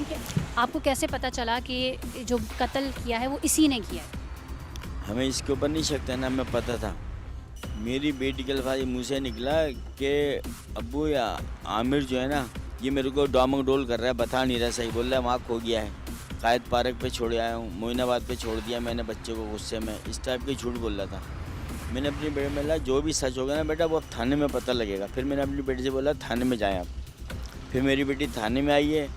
हैं कि आपको कैसे पता चला कि जो कत्ल किया है वो इसी ने किया है? हमें इसके ऊपर नहीं शक था ना, हमें पता था। मेरी बेटी के अल्फाज मुँह से निकला कि अब्बू या आमिर जो है ना, ये मेरे को डामाडोल कर रहा है, बता नहीं रहा, सही बोल रहा है, वहाँ खो गया है, कायद पार्क पे छोड़ आया हूँ, मोइनाबाद पे छोड़ दिया मैंने बच्चे को गुस्से में, इस टाइप के झूठ बोल रहा था। मैंने अपनी बेटे में बोला जो भी सच होगा ना बेटा वो अब थाने में पता लगेगा। फिर मैंने अपनी बेटी से बोला थाने में जाएँ आप। फिर मेरी बेटी थाने में आई है,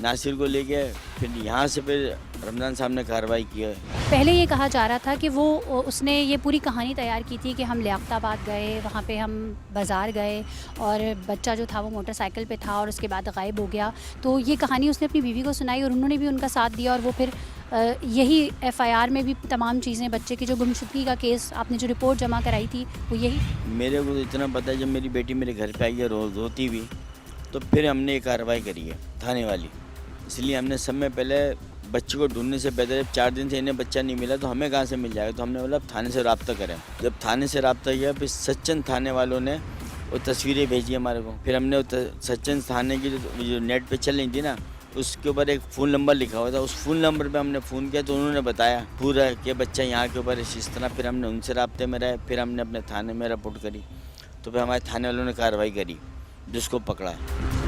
नासिर को ले गए, फिर यहाँ से फिर रमज़ान साहब ने कार्रवाई की है। पहले ये कहा जा रहा था कि वो उसने ये पूरी कहानी तैयार की थी कि हम लियाकताबाद गए, वहाँ पे हम बाज़ार गए और बच्चा जो था वो मोटरसाइकिल पे था और उसके बाद गायब हो गया। तो ये कहानी उसने अपनी बीवी को सुनाई और उन्होंने भी उनका साथ दिया और वो फिर यही एफआईआर में भी तमाम चीज़ें, बच्चे की जो गुमशुदगी का केस आपने जो रिपोर्ट जमा कराई थी वो यही। मेरे को तो इतना पता है, जब मेरी बेटी मेरे घर पे आई है रोती हुई, तो फिर हमने ये कार्रवाई करी है थाने वाली। इसलिए हमने सब में पहले बच्चे को ढूंढने से पहले, जब 4 दिन से इन्हें बच्चा नहीं मिला तो हमें कहाँ से मिल जाएगा, तो हमने बोला थाने से रब्ता करें। जब थाने से रब्ता किया फिर सच्चन थाने वालों ने वो तस्वीरें भेजी हमारे को। फिर हमने सच्चन थाने की जो नेट पे चल रही थी ना, उसके ऊपर एक फ़ोन नंबर लिखा हुआ था, उस फ़ोन नंबर पे हमने फ़ोन किया तो उन्होंने बताया पूरा कि बच्चा यहाँ के ऊपर इस तरह। फिर हमने उनसे रब्ते में रहे, फिर हमने अपने थाने में रिपोर्ट करी, तो फिर हमारे थाने वालों ने कार्रवाई करी, जिसको पकड़ा है।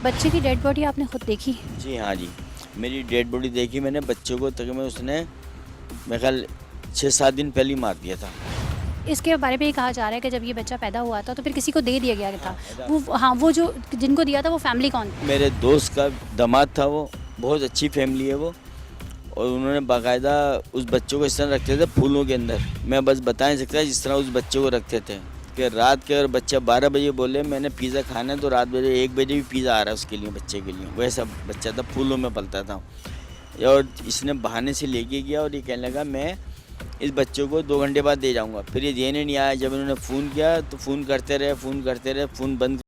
बच्चे की डेड बॉडी आपने खुद देखी? जी हाँ जी, मेरी डेड बॉडी देखी मैंने। बच्चे को तकरीबन उसने मेरे ख्याल 6-7 दिन पहले ही मार दिया था। इसके बारे में ये कहा जा रहा है कि जब ये बच्चा पैदा हुआ था तो फिर किसी को दे दिया गया था। वो हाँ, वो जो जिनको दिया था वो फैमिली कौन थी? मेरे दोस्त का दामाद था, वो बहुत अच्छी फैमिली है वो, और उन्होंने बाकायदा उस बच्चे को इस तरह रखते थे फूलों के अंदर। मैं बस बता नहीं सकता जिस तरह उस बच्चे को रखते थे कि रात के अगर बच्चा 12 बजे बोले मैंने पिज़्ज़ा खाना है तो रात बजे 1 बजे भी पिज़्ज़ा आ रहा है उसके लिए, बच्चे के लिए। वैसा बच्चा था, फूलों में पलता था। और इसने बहाने से लेके गया और ये कहने लगा मैं इस बच्चे को 2 घंटे बाद दे जाऊंगा। फिर ये देने नहीं आया। जब इन्होंने फ़ोन किया तो फ़ोन करते रहे, फ़ोन बंद